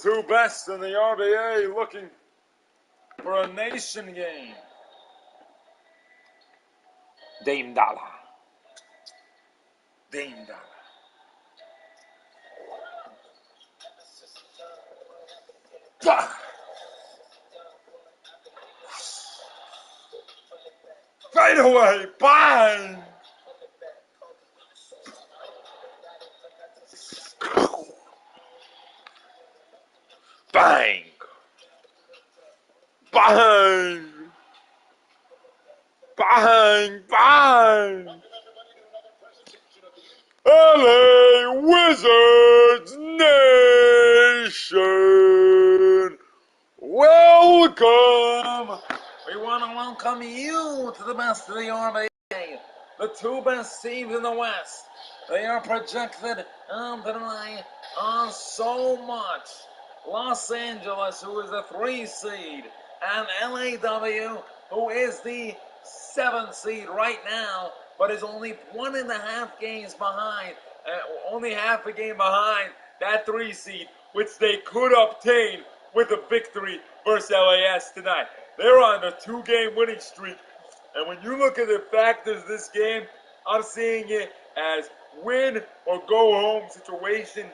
two best in the RBA looking for a nation game. Dame Dollar. Dame Dollar. Right away, bang! Bang! Bang! Bang! Bang! LA Wizards Nation! Welcome! We want to welcome you to the best of the RBA. The two best teams in the West. They are projected tonight on so much. Los Angeles, who is the 3 seed, and LAW, who is the 7th seed right now, but is only 1.5 games behind, only half a game behind that 3 seed, which they could obtain with a victory versus LAS tonight. They're on a 2-game winning streak, and when you look at the factors of this game, I'm seeing it as win or go home situation.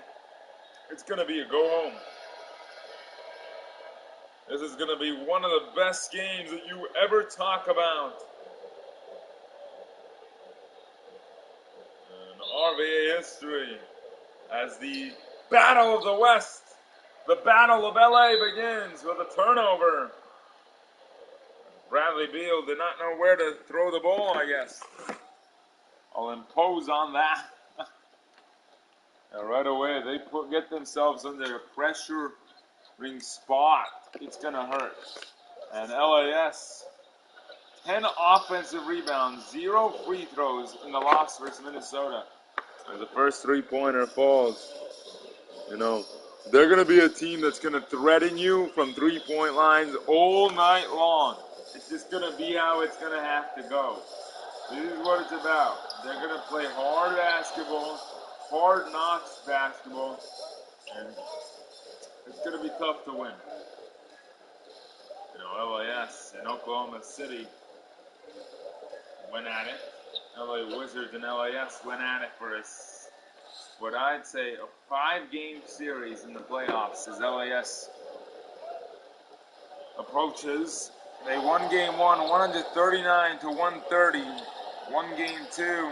It's going to be a go home. This is going to be one of the best games that you ever talk about in RBA history, as the Battle of the West, the Battle of LA begins with a turnover. Bradley Beal did not know where to throw the ball, I guess. I'll impose on that. And right away, they get themselves under a pressure ring spot. It's going to hurt. And LAS, 10 offensive rebounds, 0 free throws in the loss versus Minnesota. As the first three-pointer falls, you know, they're going to be a team that's going to threaten you from three-point lines all night long. It's just going to be how it's going to have to go. This is what it's about. They're going to play hard basketball, hard knocks basketball, and it's going to be tough to win. You know, LAS and Oklahoma City went at it. LA Wizards and LAS went at it for what I'd say a 5-game series in the playoffs as LAS approaches. They won game 1, 139 to 130. Won game 2,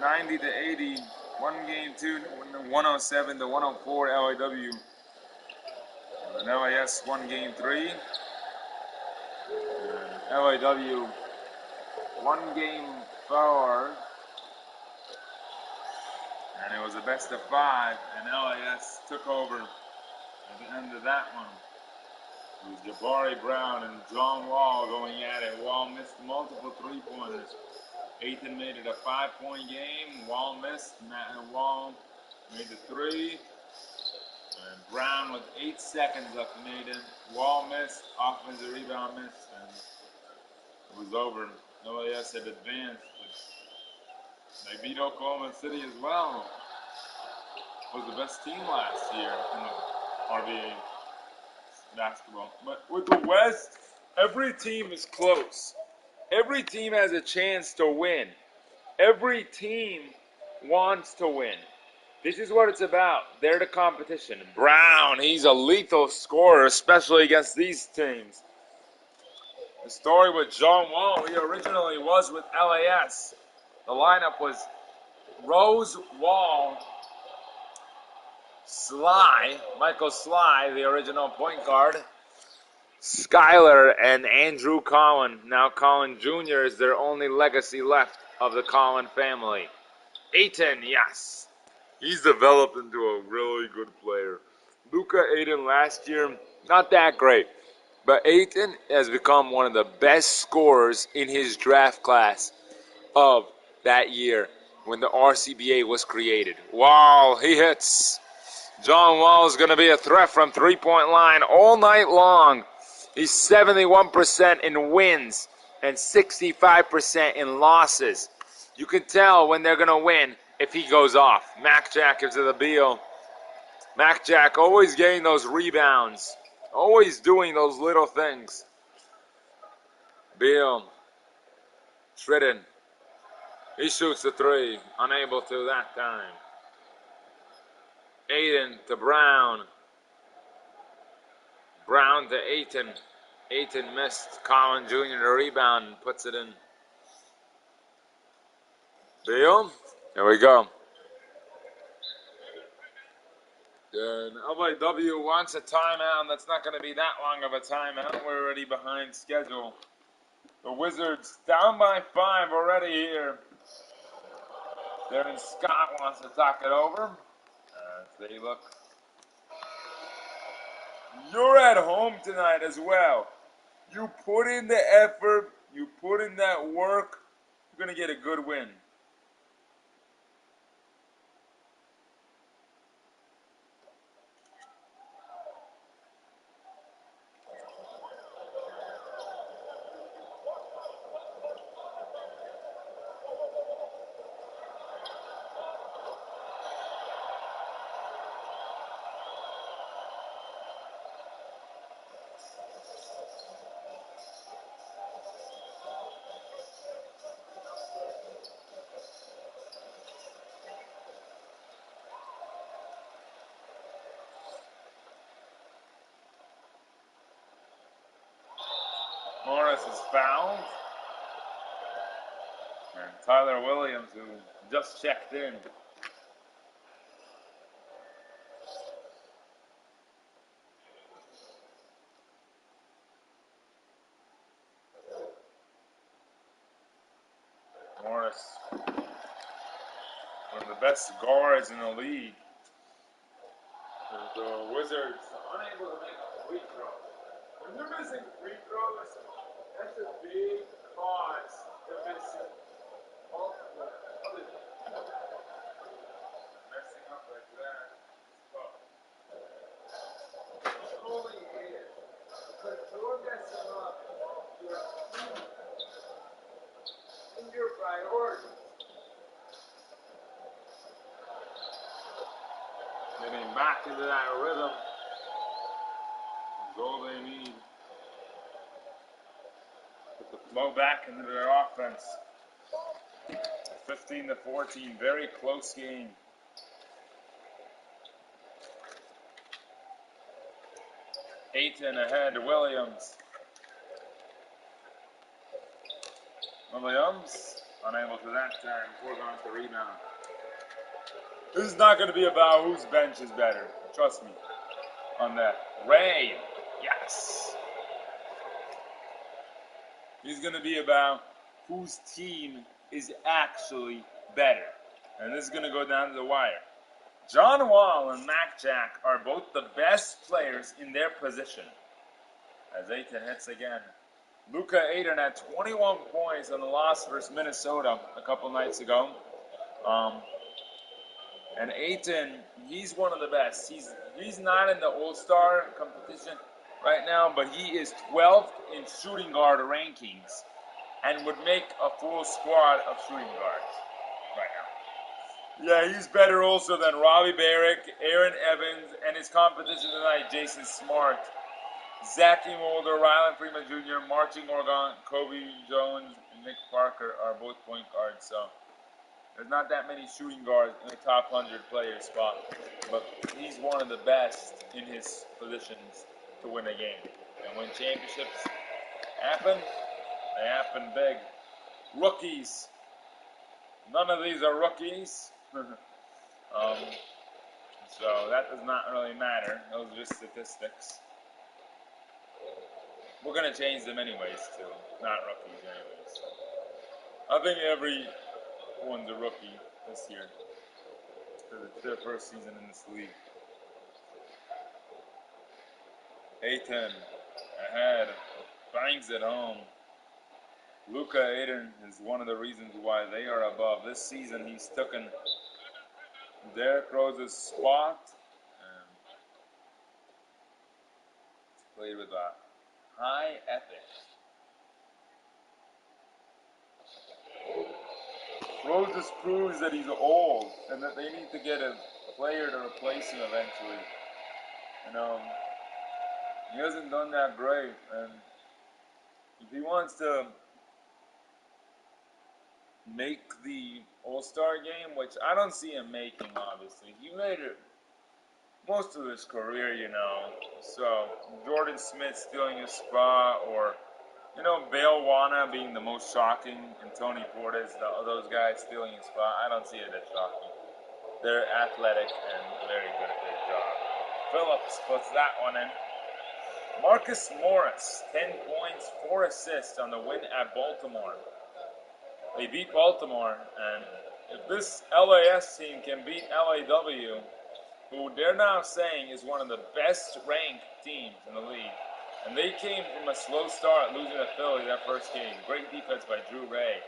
90 to 80. Won game 2, 107 to 104. LAW. And LAS won game 3. And LAW won game 4. And it was a best of 5. And LAS took over at the end of that one. It was Jabari Brown and John Wall going at it. Wall missed multiple three-pointers. Ethan made it a 5-point game. Wall missed. Wall made the 3. And Brown with 8 seconds left made it. Wall missed. Offensive rebound missed. And it was over. LAS had advanced. They beat Oklahoma City as well. It was the best team last year in the RBA basketball. But with the West, every team is close. Every team has a chance to win. Every team wants to win. This is what it's about. They're the competition. Brown, he's a lethal scorer, especially against these teams. The story with John Wall, he originally was with LAS. The lineup was Rose, Wall, Sly, Michael Sly, the original point guard, Skyler, and Andrew Collin. Now Collin Jr. is their only legacy left of the Collin family. Ayton, yes. He's developed into a really good player. Luka Ayton last year, not that great. But Ayton has become one of the best scorers in his draft class of that year when the RCBA was created. Wow, he hits. John Wall is going to be a threat from three-point line all night long. He's 71% in wins and 65% in losses. You can tell when they're going to win if he goes off. Mac Jackers of the Beal. Mac Jack always getting those rebounds. Always doing those little things. Beal. Shridden. He shoots the three. Unable to that time. Aiden to Brown. Brown to Aiton. Aiton missed. Collin Jr. the rebound and puts it in. Beal. There we go. Then LAW wants a timeout, and that's not going to be that long of a timeout. We're already behind schedule. The Wizards down by 5 already here. Darren Scott wants to talk it over. As they look. You're at home tonight as well. You put in the effort. You put in that work. You're going to get a good win. Morris is fouled. And Tyler Williams, who just checked in. Morris, one of the best guards in the league. The Wizards unable to make a free throw. When you're missing free throws, that's a big cause to missing multiple other things. Messing up like that is tough. It only is. Because you're messing up your team and your priorities. Getting back into that rhythm is all they need. Put the flow back into their offense. 15-14, very close game. Aiton ahead to Williams. Williams, unable to that time, foregone the rebound. This is not going to be about whose bench is better. Trust me on that. Ray, yes. It's going to be about whose team is actually better. And this is going to go down to the wire. John Wall and Mac Jack are both the best players in their position. As Aiton hits again. Luka Aiton had 21 points on the loss versus Minnesota a couple nights ago. And Aiton, he's one of the best. He's not in the All-Star competition right now, but he is 12th in shooting guard rankings and would make a full squad of shooting guards right now. Yeah, he's better also than Robbie Barrick, Aaron Evans, and his competition tonight, Jason Smart, Zachy Mulder, Rylan Freeman Jr., Marching Orgon, Kobe Jones, and Nick Parker are both point guards, so there's not that many shooting guards in the top 100 player spot, but he's one of the best in his positions to win a game. And when championships happen, they happen big. Rookies. None of these are rookies. So that does not really matter. Those are just statistics. We're going to change them anyways, too. Not rookies anyways. I think everyone's a rookie this year. Because it's their first season in this league. Aiton ahead. Bangs it home. Luka Aiton is one of the reasons why they are above. This season he's taken Derrick Rose's spot. And played with a high ethic. Rose just proves that he's old and that they need to get a player to replace him eventually. You know, he hasn't done that great, and if he wants to make the All-Star game, which I don't see him making, obviously. He made it most of his career, you know. So Jordan Smith stealing his spot, or Bale Wana being the most shocking, and Tony Portis, those guys stealing his spot. I don't see it as shocking. They're athletic and very good at their job. Phillips puts that one in. Marcus Morris, 10 points, 4 assists on the win at Baltimore. They beat Baltimore, and if this LAS team can beat LAW, who they're now saying is one of the best ranked teams in the league, and they came from a slow start, losing to Philly that first game. Great defense by Drew Ray.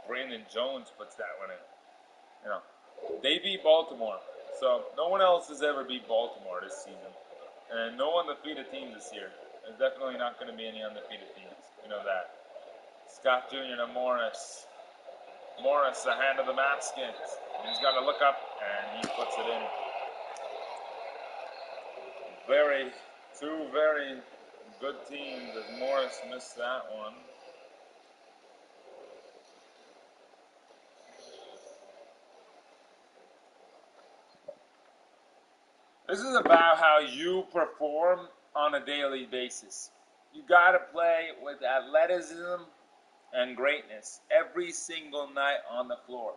Brandon Jones puts that one in. They beat Baltimore, so no one else has ever beat Baltimore this season, and no undefeated team this year. There's definitely not going to be any undefeated teams. You know that. Scott Jr. to Morris. Morris, the hand of the basket. He's got to look up, and he puts it in. Two very good teams as Morris missed that one. This is about how you perform on a daily basis. You got to play with athleticism and greatness every single night on the floor.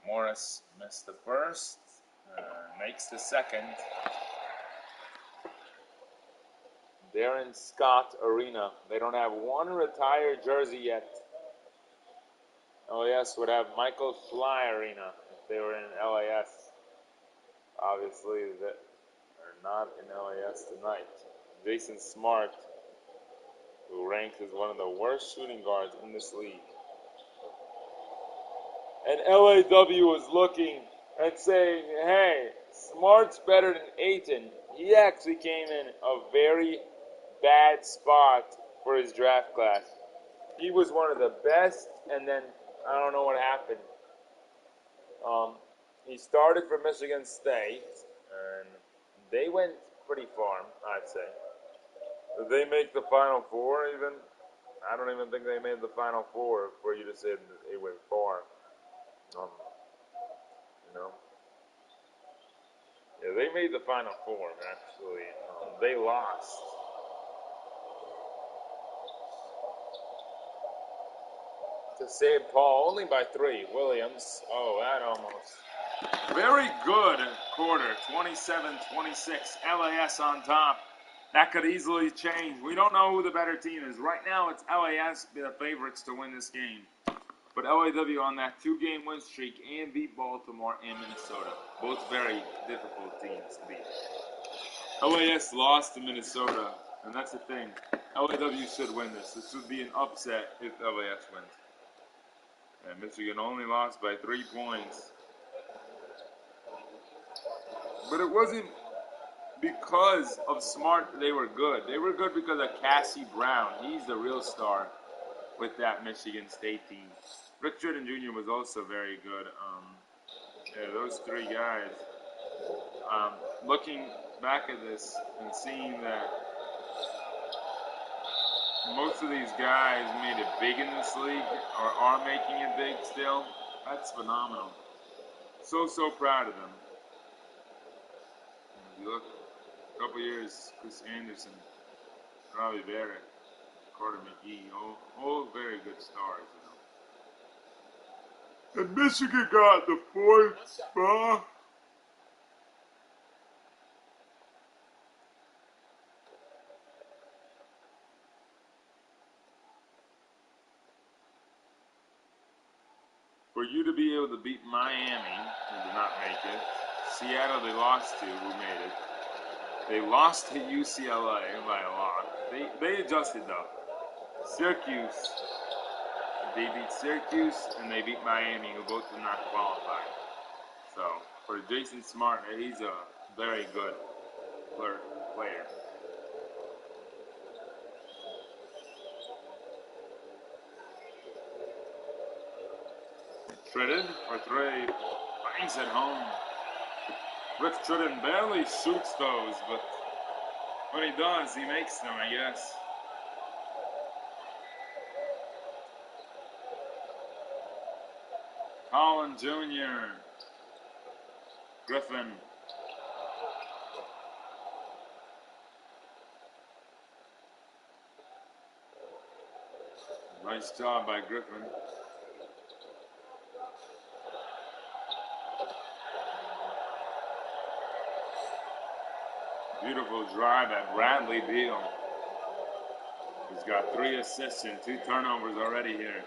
Morris missed the first, makes the second. Darren Scott Arena. They don't have one retired jersey yet. LAS would have Michael Fly Arena if they were in LAS. Obviously, they're not in LAS tonight. Jason Smart, who ranks as one of the worst shooting guards in this league. And LAW was looking and saying, hey, Smart's better than Ayton. He actually came in a very bad spot for his draft class. He was one of the best, and then I don't know what happened. He started for Michigan State, and they went pretty far, I'd say. Did they make the Final Four even? I don't even think they made the Final Four for you to say that they went far. Yeah, they made the Final Four, actually. They lost. To St. Paul, only by 3. Williams. Oh, that almost. Very good quarter. 27-26. LAS on top. That could easily change. We don't know who the better team is. Right now, it's LAS the favorites to win this game. But LAW on that 2-game win streak and beat Baltimore and Minnesota. Both very difficult teams to beat. LAS lost to Minnesota, and that's the thing. LAW should win this. This would be an upset if LAS wins. And Michigan only lost by 3 points. But it wasn't because of Smart they were good. They were good because of Cassie Brown. He's the real star with that Michigan State team. Rick Jordan Jr. was also very good. Those 3 guys. Looking back at this and seeing that most of these guys made it big in this league or are making it big still, that's phenomenal. So proud of them. If you look a couple years, Chris Anderson, Robbie Barrett, Carter McGee, all very good stars, And Michigan got the 4th spot. For you to be able to beat Miami, who did not make it, Seattle they lost to, who made it. They lost to UCLA by a lot. They adjusted though. Syracuse, they beat Syracuse and they beat Miami, who both did not qualify. So for Jason Smart, he's a very good player. Shredded for 3, bangs it home. Rick Tridden barely shoots those, but when he does, he makes them, I guess. Colin Jr. Griffin. Nice job by Griffin. Beautiful drive at Bradley Beal. He's got 3 assists and 2 turnovers already here.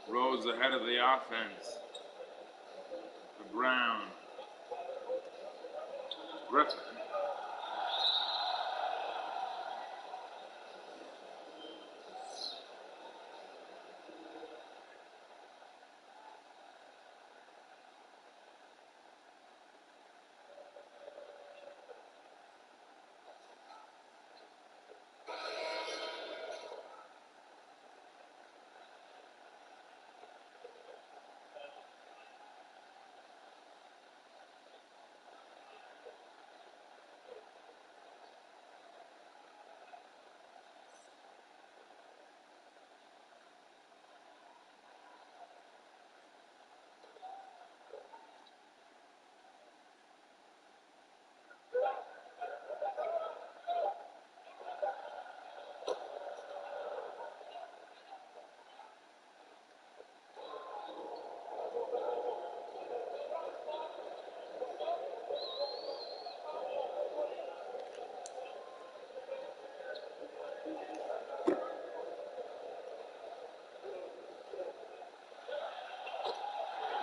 Rose ahead of the offense. To Brown. Griffin.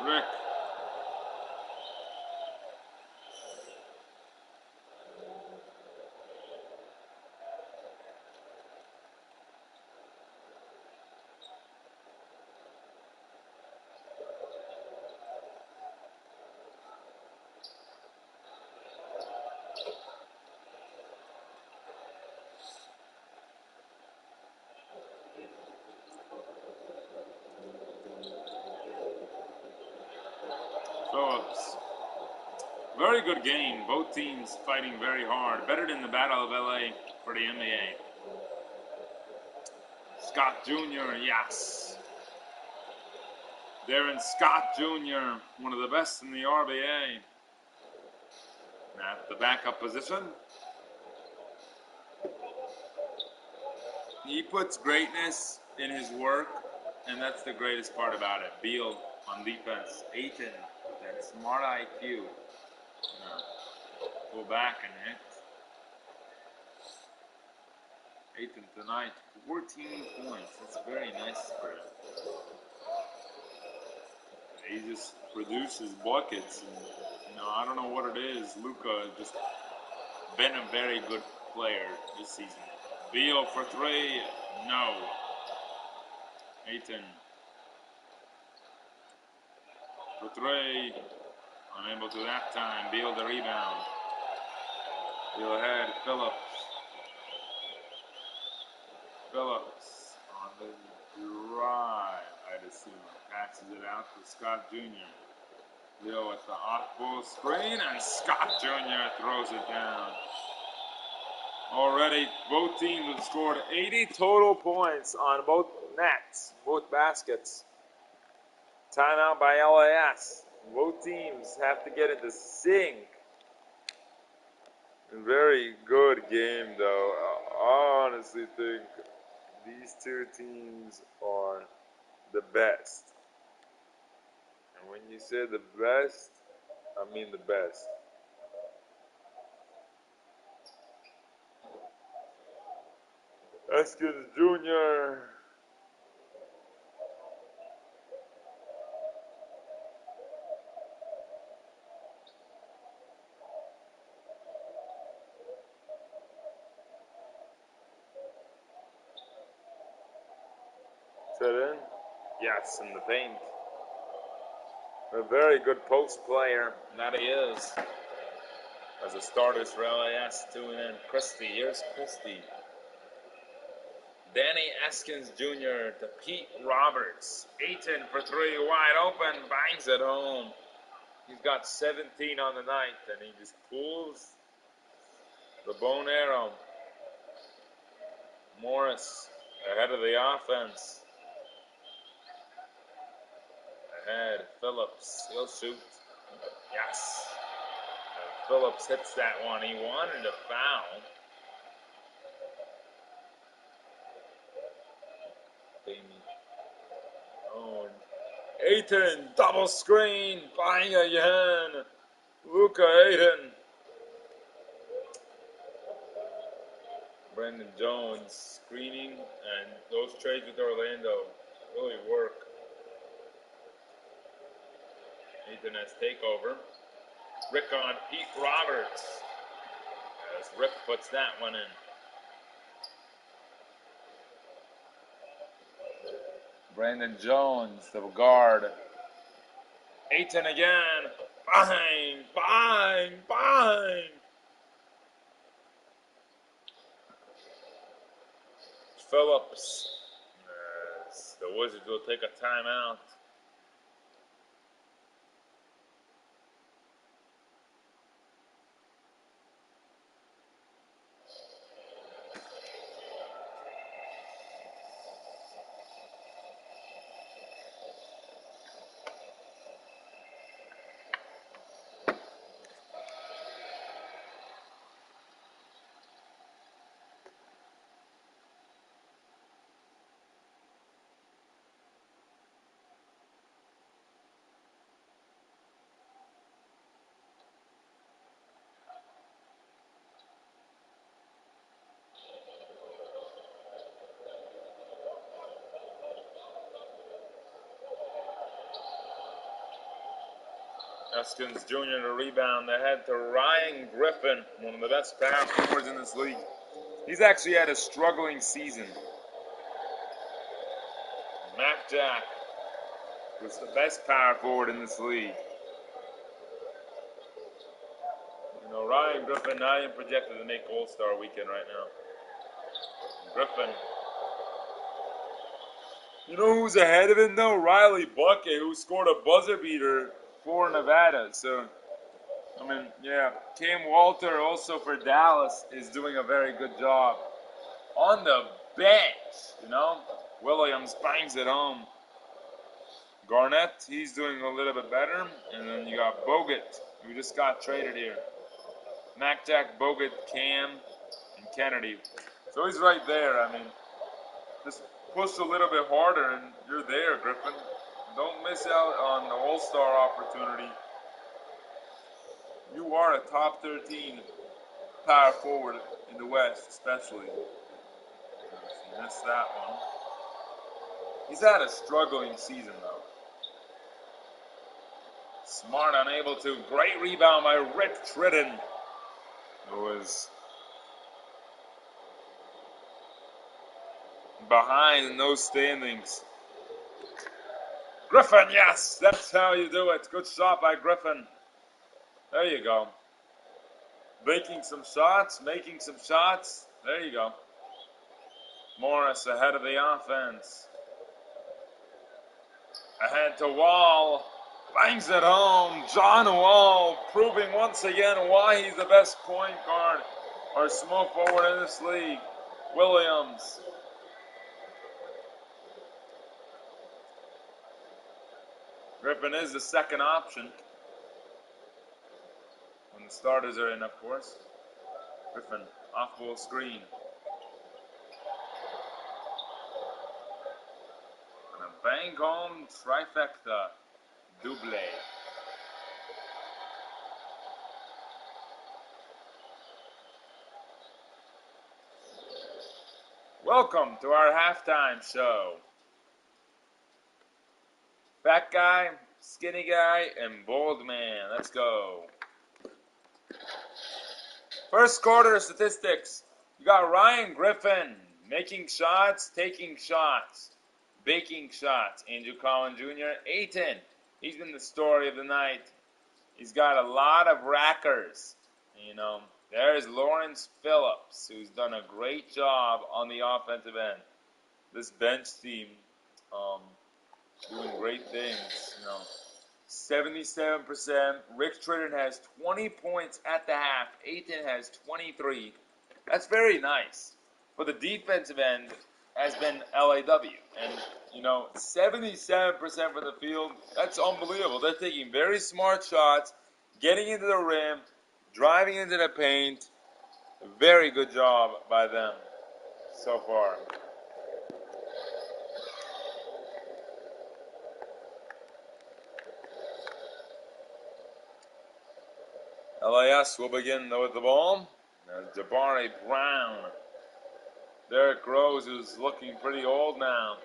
Rick. Phillips. Very good game. Both teams fighting very hard. Better than the Battle of LA for the NBA. Scott Jr., yes. Darren Scott Jr., one of the best in the RBA. At the backup position. He puts greatness in his work, and that's the greatest part about it. Beal on defense. Ayton with that smart IQ. Go back and hit. Ayton tonight, 14 points. That's very nice for him. He just produces buckets. And, I don't know what it is. Luka has just been a very good player this season. Beal for 3. No. Ayton for 3. Unable to that time. Beal the rebound. Beal ahead. Phillips. Phillips on the drive, I'd assume. Passes it out to Scott Jr. Beal with the off-ball screen, and Scott Jr. throws it down. Already, both teams have scored 80 total points on both nets, both baskets. Timeout by LAS. Both teams have to get into sync. Very good game, though. I honestly think these two teams are the best. And when you say the best, I mean the best. Eskins Jr. Set in? Yes, in the paint. A very good post player, that he is. As a starters for LAS, 2 in. Christie, here's Christie. Danny Eskins Jr. to Pete Roberts. Ayton for three, wide open, bangs it home. He's got 17 on the night, and he just pulls the bow and arrow. Morris ahead of the offense. Ahead, Phillips, he'll shoot. Yes. And Phillips hits that one. He wanted a foul. Oh, Ayton, double screen, bang again. Luka Ayton. Brandon Jones screening, and those trades with Orlando really work. Ayton has takeover. Rick on Pete Roberts, as Rick puts that one in. Brandon Jones, the guard. Ayton again. Bang, bang, bang. Phillips, as the Wizards will take a timeout. Eskins Jr. to rebound ahead to Ryan Griffin, one of the best power forwards in this league. He's actually had a struggling season. Mac Jack was the best power forward in this league. You know, Ryan Griffin not even projected to make All-Star weekend right now. Griffin. You know who's ahead of him though? Riley Bucket, who scored a buzzer beater for Nevada. So, I mean, yeah. Cam Walter, also for Dallas, is doing a very good job. On the bench, you know. Williams bangs it home. Garnett, he's doing a little bit better. And then you got Bogut, who just got traded here. Mac Jack, Bogut, Cam, and Kennedy. So he's right there. I mean, just push a little bit harder and you're there, Griffin. Don't miss out on the All-Star opportunity. You are a top 13 power forward in the West, especially. If you missed that one. He's had a struggling season, though. Smart unable to. Great rebound by Rick Tritton. It was behind in those standings. Griffin, yes, that's how you do it. Good shot by Griffin. There you go. Making some shots. There you go. Morris ahead of the offense. Ahead to Wall. Bangs it home. John Wall proving once again why he's the best point guard or small forward in this league. Williams. Griffin is the second option. When the starters are in, of course. Griffin, off-ball screen. And a bang home trifecta. Double. Welcome to our halftime show. Fat guy, skinny guy, and bald man. Let's go. First quarter statistics. You got Ryan Griffin making shots, taking shots, baking shots. Andrew Collins Jr. Ayton. He's been the story of the night. He's got a lot of rackers. You know, there's Lawrence Phillips, who's done a great job on the offensive end. this bench team doing great things. 77%. Rick Tridden has 20 points at the half. Aiton has 23. That's very nice. For the defensive end has been LAW. And, 77% for the field, that's unbelievable. They're taking very smart shots, getting into the rim, driving into the paint. Very good job by them so far. LAS will begin with the ball. Jabari Brown. Derrick Rose, who's looking pretty old now.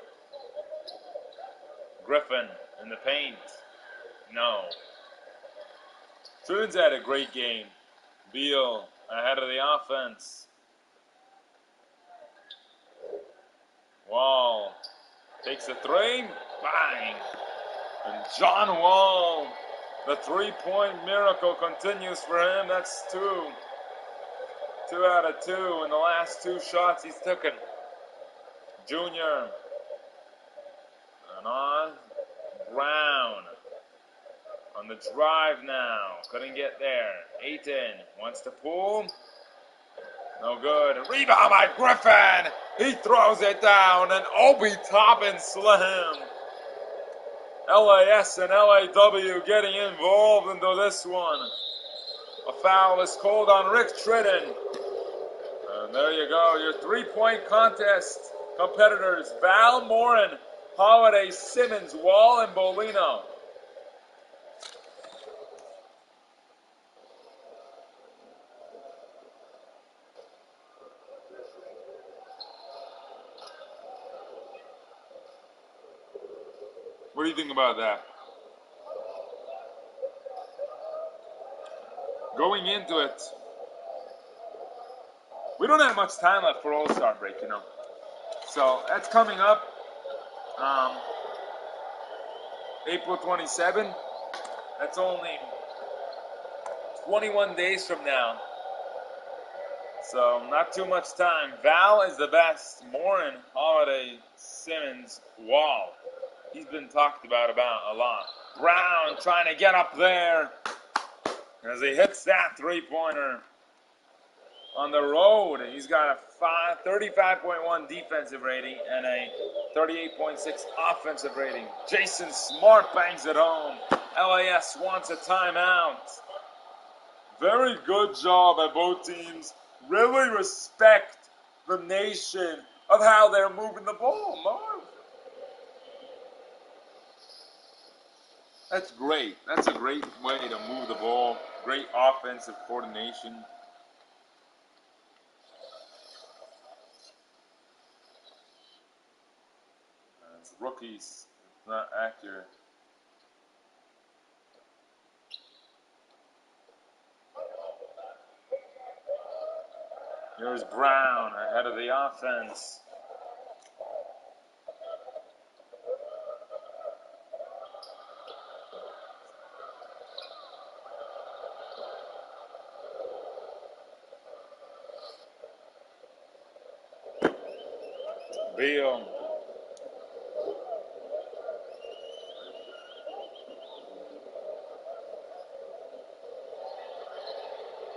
Griffin in the paint. No. Tridden's had a great game. Beal ahead of the offense. Wall takes a three. Bang. And John Wall, the three-point miracle continues for him. That's two. 2 out of 2 in the last 2 shots he's taken. Junior. And on. Brown. On the drive now. Couldn't get there. Aiton wants to pull. No good. Rebound by Griffin. He throws it down. And Obi Toppin slam. LAS and LAW getting involved into this one. A foul is called on Rick Tridden. And there you go, your three-point contest competitors, Val Morin, Holiday, Simmons, Wall, and Bolino. What do you think about that? Going into it, we don't have much time left for All-Star break, So that's coming up April 27. That's only 21 days from now. So not too much time. Val is the best. Morin, Holiday, Simmons, Wall. He's been talked about a lot. Brown trying to get up there as he hits that three-pointer. On the road, he's got a 35.1 defensive rating and a 38.6 offensive rating. Jason Smart bangs it home. LAS wants a timeout. Very good job by both teams. Really respect the nation of how they're moving the ball, Marv. That's great. That's a great way to move the ball. Great offensive coordination. Rookies, not accurate. Here's Brown ahead of the offense. Beal.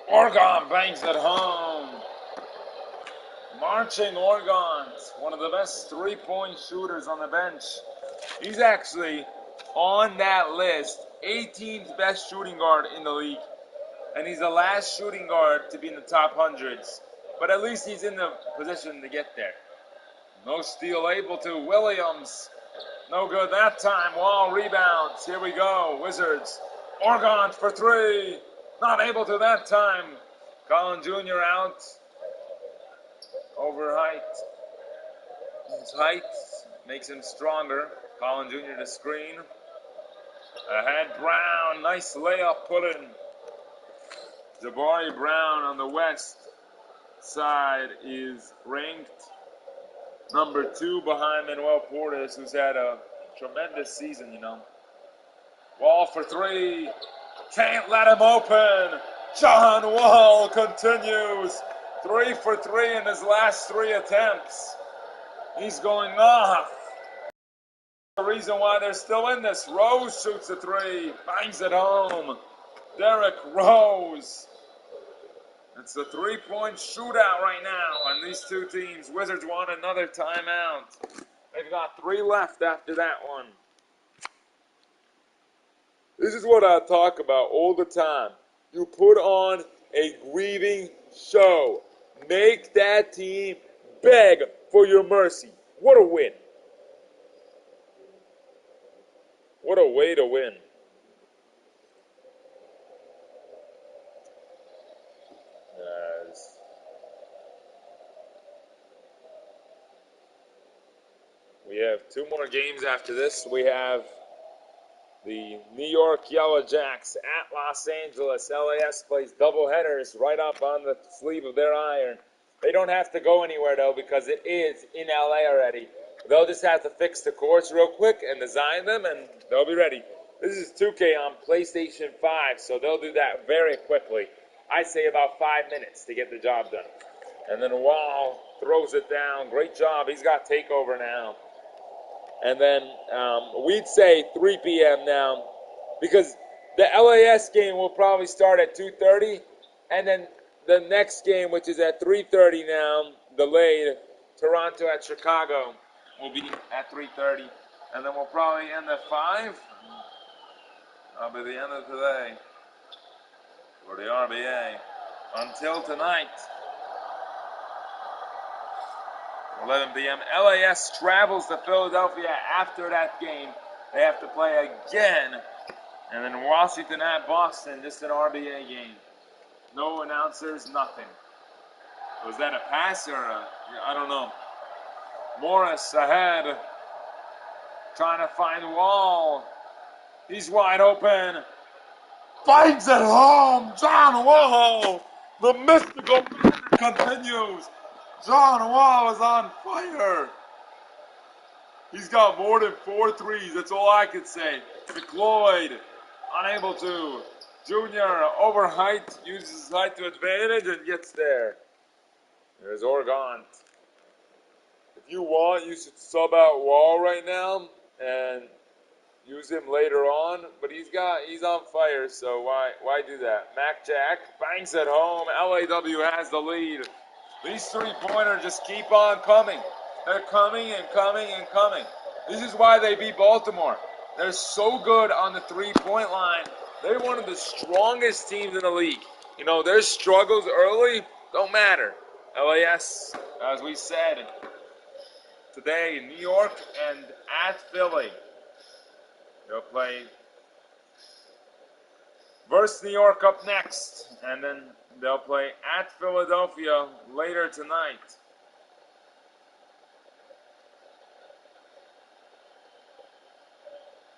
Oregon bangs it home. Marching Oregon's one of the best three-point shooters on the bench. He's actually on that list, 18th best shooting guard in the league. And he's the last shooting guard to be in the top hundreds. But at least he's in the position to get there. No steal able to. Williams. No good that time. Wall rebounds. Here we go. Wizards. Oregon for three. Not able to that time. Collin Jr. out. Over height. His height makes him stronger. Collin Jr. to screen. Ahead Brown. Nice layup put in. Jabari Brown on the west side is ranked number 2 behind Manuel Portis, who's had a tremendous season, Wall for three. Can't let him open. John Wall continues. 3 for 3 in his last 3 attempts. He's going off. The reason why they're still in this. Rose shoots a three, bangs it home. Derrick Rose. It's a three-point shootout right now, and these two teams, Wizards want another timeout. They've got 3 left after that one. This is what I talk about all the time. You put on a grieving show. Make that team beg for your mercy. What a win. What a way to win. We have 2 more games after this. We have the New York Yellow Jacks at Los Angeles. LAS plays doubleheaders right up on the sleeve of their iron. They don't have to go anywhere, though, because it is in LA already. They'll just have to fix the courts real quick and design them, and they'll be ready. This is 2K on PlayStation 5, so they'll do that very quickly. I say about 5 minutes to get the job done. And then Wall throws it down. Great job. He's got takeover now. And then we'd say 3 p.m. now, because the LAS game will probably start at 2:30, and then the next game, which is at 3:30 now, delayed, Toronto at Chicago, will be at 3:30, and then we'll probably end at 5. That'll be the end of today for the RBA. Until tonight, 11 p.m. LAS travels to Philadelphia after that game. They have to play again. And then Washington at Boston, just an RBA game. No announcers, nothing. Was that a pass or I don't know. Morris ahead, trying to find Wall. He's wide open. Finds it home. John Wall. The mystical continues. John Wall is on fire. He's got more than 4 threes. That's all I could say. McLeod, unable to. Junior, over height, uses his height to advantage and gets there. There's Oregon. If you want, you should sub out Wall right now and use him later on. But he's on fire, so why do that? Mac Jack bangs it home. LAW has the lead. These 3-pointers just keep on coming. They're coming and coming and coming. This is why they beat Baltimore. They're so good on the 3-point line. They're one of the strongest teams in the league. You know, their struggles early don't matter. LAS, as we said, today, New York and at Philly. They'll play versus New York up next. And then they'll play at Philadelphia later tonight.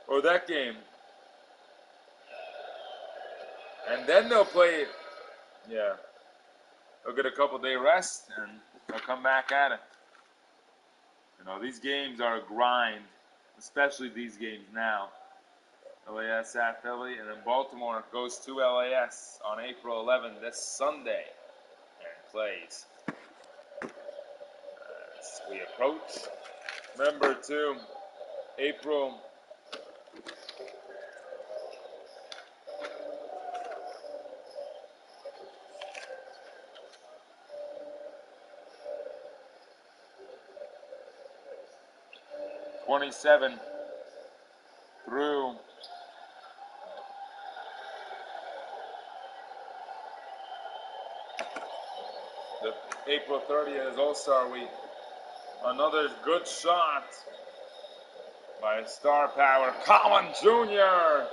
Or that game. And then they'll play, they'll get a couple-day rest, and they'll come back at it. You know, these games are a grind, especially these games now. LAS at Philly, and then Baltimore goes to LAS on April 11th, this Sunday, and plays. As we approach, remember too, April 27 through the April 30th is All-Star Week. Another good shot by star power Colin Jr.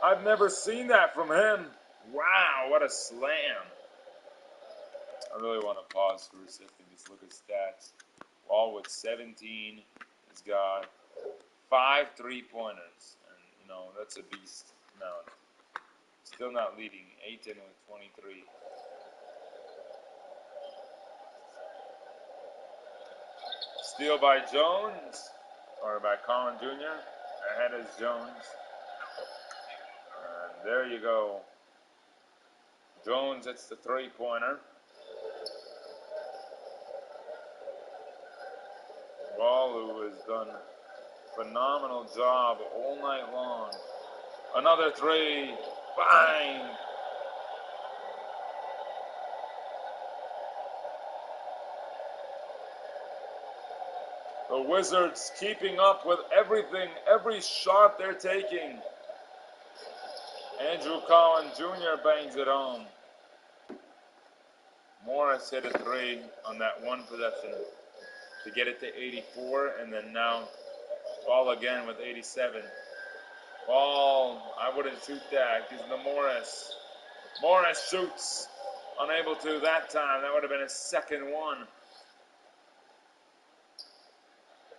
I've never seen that from him. Wow, what a slam. I really want to pause for a second, just look at stats. Wall with 17. He's got 5 3-pointers. And, you know, that's a beast amount. Still not leading. Ayton with 23. Steal by Jones, or by Colin Jr. Ahead is Jones. And there you go. Jones, it's the 3-pointer. Wall, who has done a phenomenal job all night long. Another three. Bang! The Wizards keeping up with everything, every shot they're taking. Andrew Collins Jr. bangs it home. Morris hit a three on that one possession to get it to 84, and then now Ball again with 87. Ball, I wouldn't shoot that. Gives the Morris. Morris shoots. Unable to that time. That would have been his second one.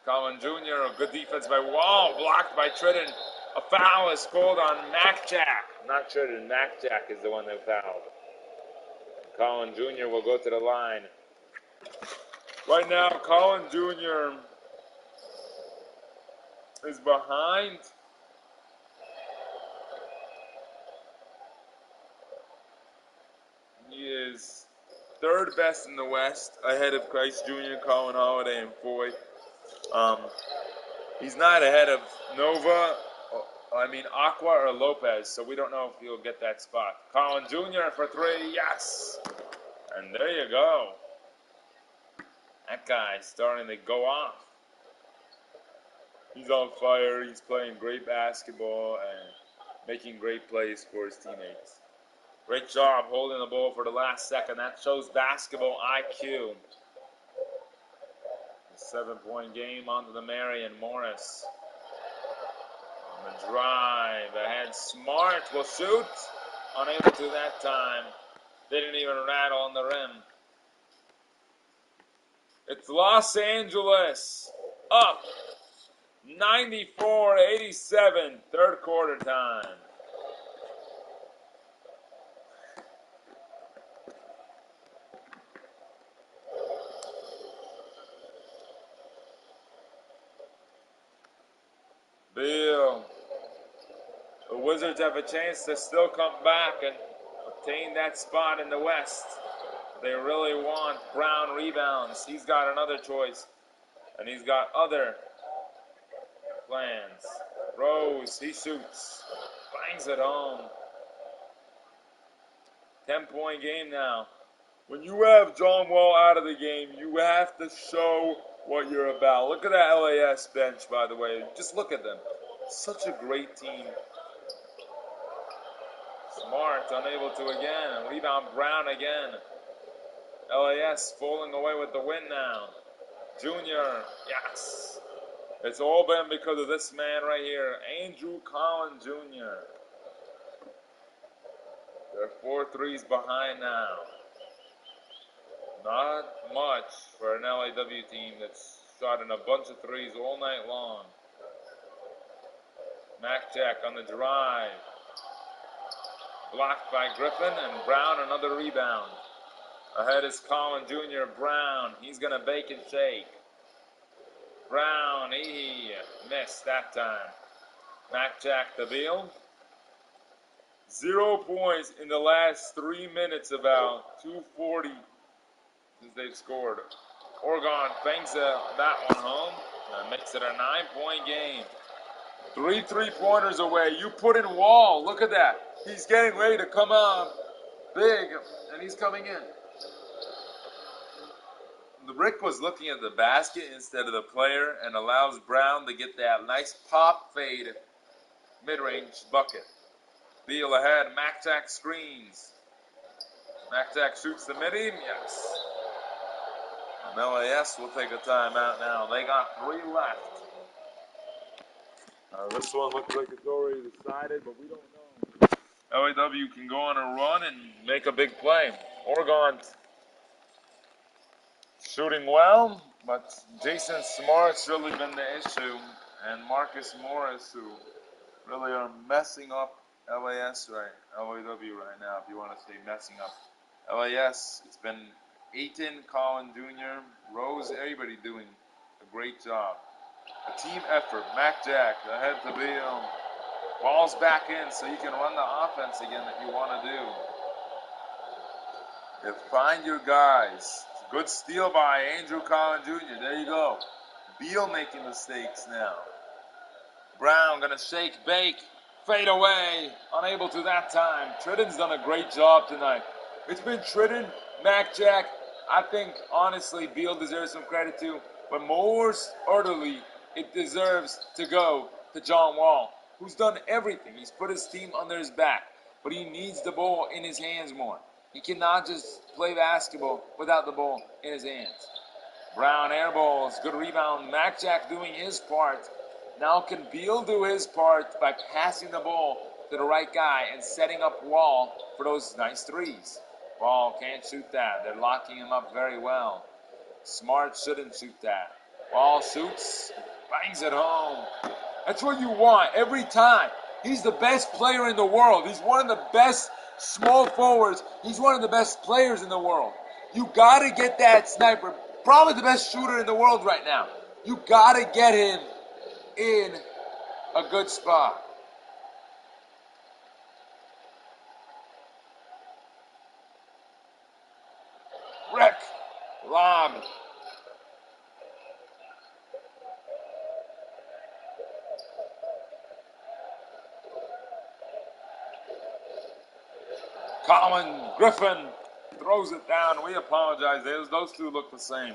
Collins Jr., a good defense by Wall, blocked by Tritton. A foul is called on Macjack. Not Tritton, Macjack is the one that fouled. Collins Jr. will go to the line. Right now, Collins Jr. is behind. He is third best in the West, ahead of Christ Jr., Colin Holiday, and Foy. He's not ahead of Nova, Aqua or Lopez, so we don't know if he'll get that spot. Colin Jr. for three, yes! And there you go. That guy's starting to go off. He's on fire, he's playing great basketball and making great plays for his teammates. Great job holding the ball for the last second. That shows basketball IQ. 7-point game onto the Marion. Morris on the drive ahead. Smart will shoot. Unable to that time. Didn't even rattle on the rim. It's Los Angeles up 94-87. Third quarter time. Bill. The Wizards have a chance to still come back and obtain that spot in the West. They really want Brown rebounds. He's got another choice, and he's got other plans. Rose, he shoots, bangs it home. 10-point game now. When you have John Wall out of the game, you have to show what you're about. Look at that LAS bench, by the way. Just look at them. Such a great team. Smart, unable to again. Rebound Brown again. LAS falling away with the win now. Junior, yes. It's all been because of this man right here, Andrew Collins Jr. They're 4 threes behind now. Not much for an LAW team that's shot in a bunch of threes all night long. Macjack on the drive. Blocked by Griffin, and Brown another rebound. Ahead is Collins Jr. Brown. He's going to bake and shake. Brown, he missed that time. Macjack the Beal. 0 points in the last 3 minutes, about 2:40 since they've scored. Oregon bangs that one home and makes it a 9-point game. 3 3-pointers away. You put in Wall. Look at that. He's getting ready to come out big, and he's coming in. The Rick was looking at the basket instead of the player and allows Brown to get that nice pop fade mid-range bucket. Beal ahead. Macjack screens. Macjack shoots the midi. Yes. And LAS will take a timeout now. They got 3 left. This one looks like it's already decided, but we don't know. LAW can go on a run and make a big play. Oregon shooting well, but Jason Smart's really been the issue, and Marcus Morris, who really are messing up LAW right now, if you want to say messing up. LAS, it's been Aiton, Collin Jr., Rose, everybody doing a great job. A team effort. Macjack ahead to Beal. Ball's back in so you can run the offense again that you want to do. You find your guys. Good steal by Andrew Collins Jr. There you go. Beal making mistakes now. Brown gonna shake, bake, fade away. Unable to that time. Tritton's done a great job tonight. It's been Tritton, Mac Jack. I think, honestly, Beal deserves some credit too. But most orderly, it deserves to go to John Wall, who's done everything. He's put his team under his back. But he needs the ball in his hands more. He cannot just play basketball without the ball in his hands. Brown airballs, good rebound. Mac Jack doing his part. Now can Beal do his part by passing the ball to the right guy and setting up Wall for those nice threes. Wall can't shoot that. They're locking him up very well. Smart shouldn't shoot that. Wall shoots, bangs it home. That's what you want every time. He's the best player in the world. He's one of the best small forwards. He's one of the best players in the world. You gotta get that sniper. Probably the best shooter in the world right now. You gotta get him in a good spot. Rick, lob. Colin Griffin throws it down. We apologize. Those two look the same.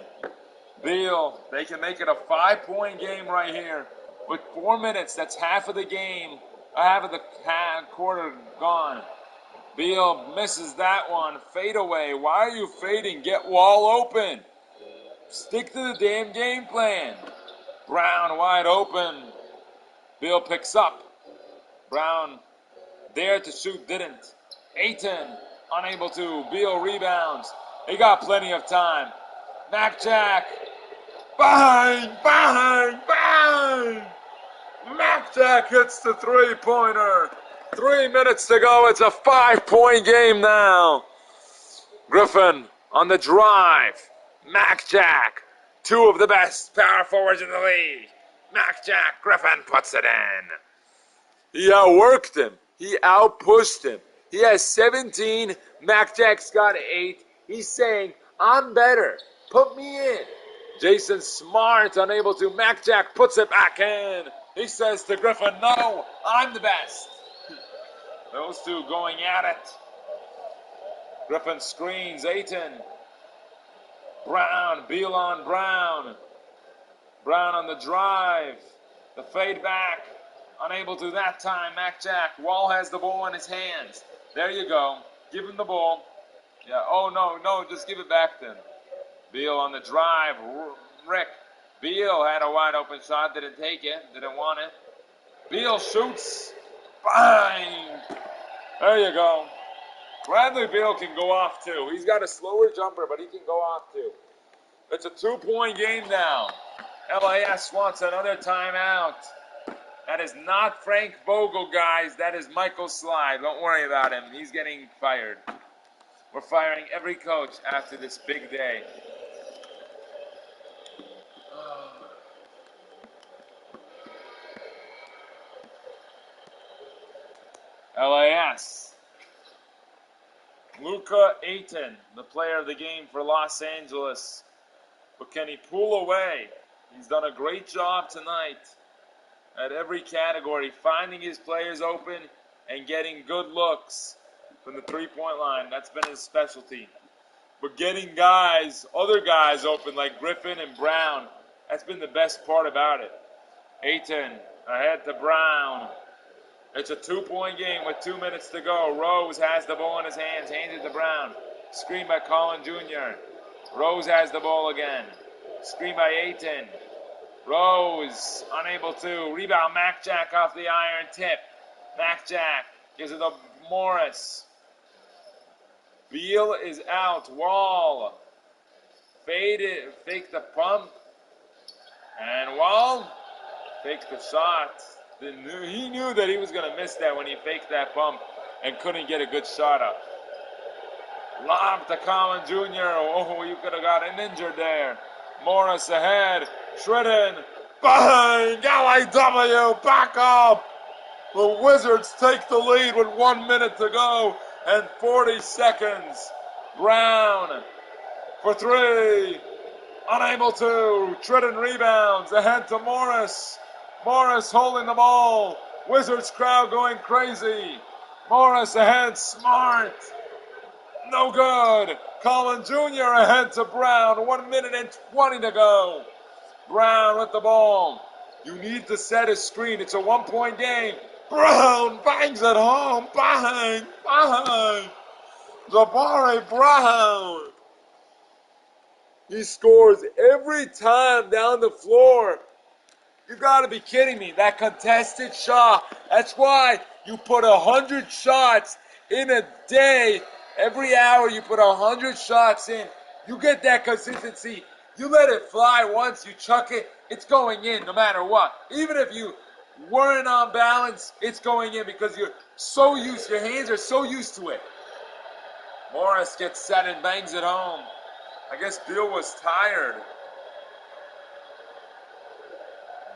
Beal, they can make it a 5-point game right here. With 4 minutes, that's half of the game. Half of the quarter gone. Beal misses that one. Fade away. Why are you fading? Get Wall open. Stick to the damn game plan. Brown wide open. Beal picks up. Brown dared to shoot, didn't. Ayton unable to. Beal rebounds. He got plenty of time. Mac Jack. Bang! Bang! Bang! Mac Jack hits the three-pointer. 3 minutes to go. It's a 5-point game now. Griffin on the drive. Mac Jack. Two of the best power forwards in the league. Mac Jack. Griffin puts it in. He outworked him. He outpushed him. He has 17. Mac Jack's got 8. He's saying, I'm better. Put me in. Jason Smart unable to. Mac Jack puts it back in. He says to Griffin, no, I'm the best. Those two going at it. Griffin screens. Ayton. Brown. Beal on Brown. Brown on the drive. The fade back. Unable to that time. Mac Jack. Wall has the ball in his hands. There you go. Give him the ball. Yeah. Oh, no. Just give it back then. Beal on the drive. Rick. Beal had a wide open shot. Didn't take it. Didn't want it. Beal shoots. Bang! There you go. Bradley Beal can go off too. He's got a slower jumper, but he can go off too. It's a 2-point game now. LAS wants another timeout. That is not Frank Vogel, guys. That is Michael Slide. Don't worry about him. He's getting fired. We're firing every coach after this big day. LAS. Luka Ayton, the player of the game for Los Angeles. But can he pull away? He's done a great job tonight at every category, finding his players open and getting good looks from the three-point line. That's been his specialty. But getting other guys open like Griffin and Brown, that's been the best part about it. Ayton ahead to Brown. It's a 2-point game with 2 minutes to go. Rose has the ball in his hands, hands it to Brown. Screen by Colin Jr. Rose has the ball again. Screen by Ayton. Rose unable to. Rebound Mac Jack off the iron tip. Mac Jack gives it to Morris. Beal is out. Wall. Faded. Fake the pump. And Wall fakes the shot. He knew that he was going to miss that when he faked that pump and couldn't get a good shot up. Lob to Colin Jr. Oh, you could have gotten injured there. Morris ahead. Shredden. Bang! LAW back up. The Wizards take the lead with 1 minute to go and 40 seconds. Brown for three. unable to. Tridden rebounds, ahead to Morris. Morris holding the ball. Wizards crowd going crazy. Morris ahead, Smart. No good. Collin Jr. ahead to Brown. 1 minute and 20 to go. Brown with the ball. You need to set a screen. It's a 1-point game. Brown bangs it home. Bang, bang. Jabari Brown. He scores every time down the floor. You gotta be kidding me. That contested shot. That's why you put 100 shots in a day. Every hour you put 100 shots in. You get that consistency. You let it fly once, you chuck it, it's going in no matter what. Even if you weren't on balance, it's going in because you're so used, your hands are so used to it. Morris gets set and bangs it home. I guess Bill was tired.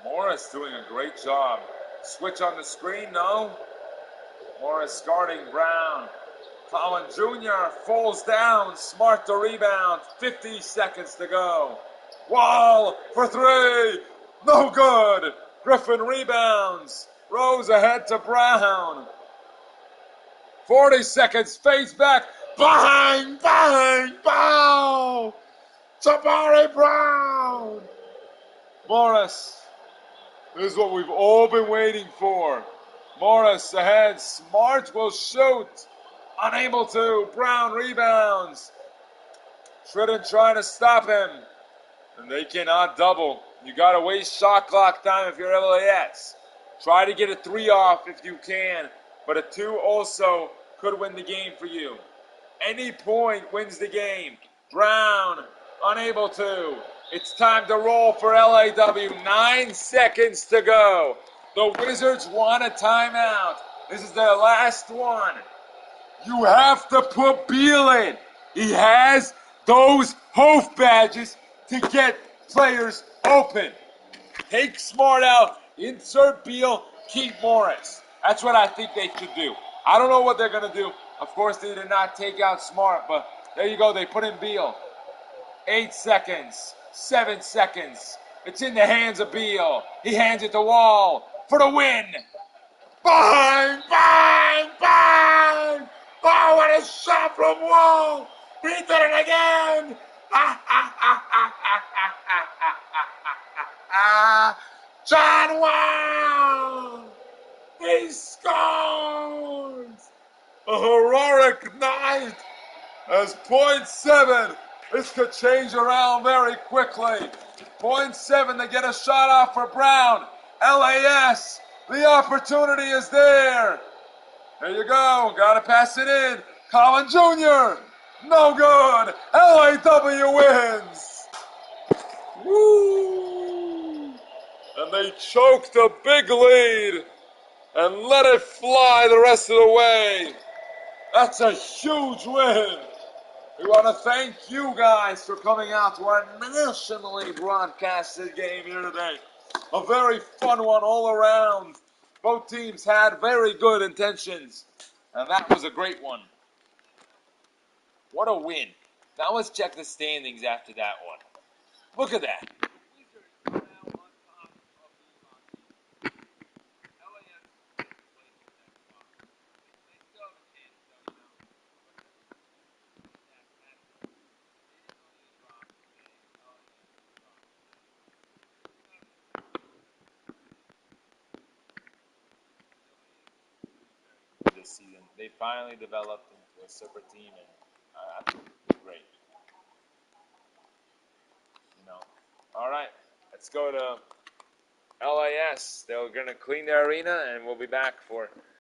Morris doing a great job. Switch on the screen, no. Morris guarding Brown. Collin Jr. falls down. Smart to rebound. 50 seconds to go. Wall for three. No good. Griffin rebounds. Rose ahead to Brown. 40 seconds. Fades back. Bang! Bang! Bow! Jabari Brown! Morris. This is what we've all been waiting for. Morris ahead. Smart will shoot. Unable to. Brown rebounds. Tridden trying to stop him. And they cannot double. You got to waste shot clock time if you're LAS. Try to get a 3 off if you can. But a 2 also could win the game for you. Any point wins the game. Brown unable to. It's time to roll for LAW. 9 seconds to go. The Wizards want a timeout. This is their last one. You have to put Beal in. He has those Hof badges to get players open. Take Smart out, insert Beal, keep Morris. That's what I think they should do. I don't know what they're going to do. Of course, they did not take out Smart, but there you go. They put in Beal. 8 seconds, 7 seconds. It's in the hands of Beal. He hands it to Wall for the win. Bang, bang, bang! Oh, what a shot from Wall! He did it again! John Wall! He scores! A heroic night as .7. This could change around very quickly. .7 to get a shot off for Brown. LAS, the opportunity is there. There you go. Got to pass it in. Collin Jr. No good. LAW wins. Woo! And they choked a big lead and let it fly the rest of the way. That's a huge win. We want to thank you guys for coming out to our nationally broadcasted game here today. A very fun one all around. Both teams had very good intentions, and that was a great one. What a win. Now let's check the standings after that one. Look at that. This season, they finally developed into a super team, and great. All right, let's go to LAS. They're going to clean their arena, and we'll be back for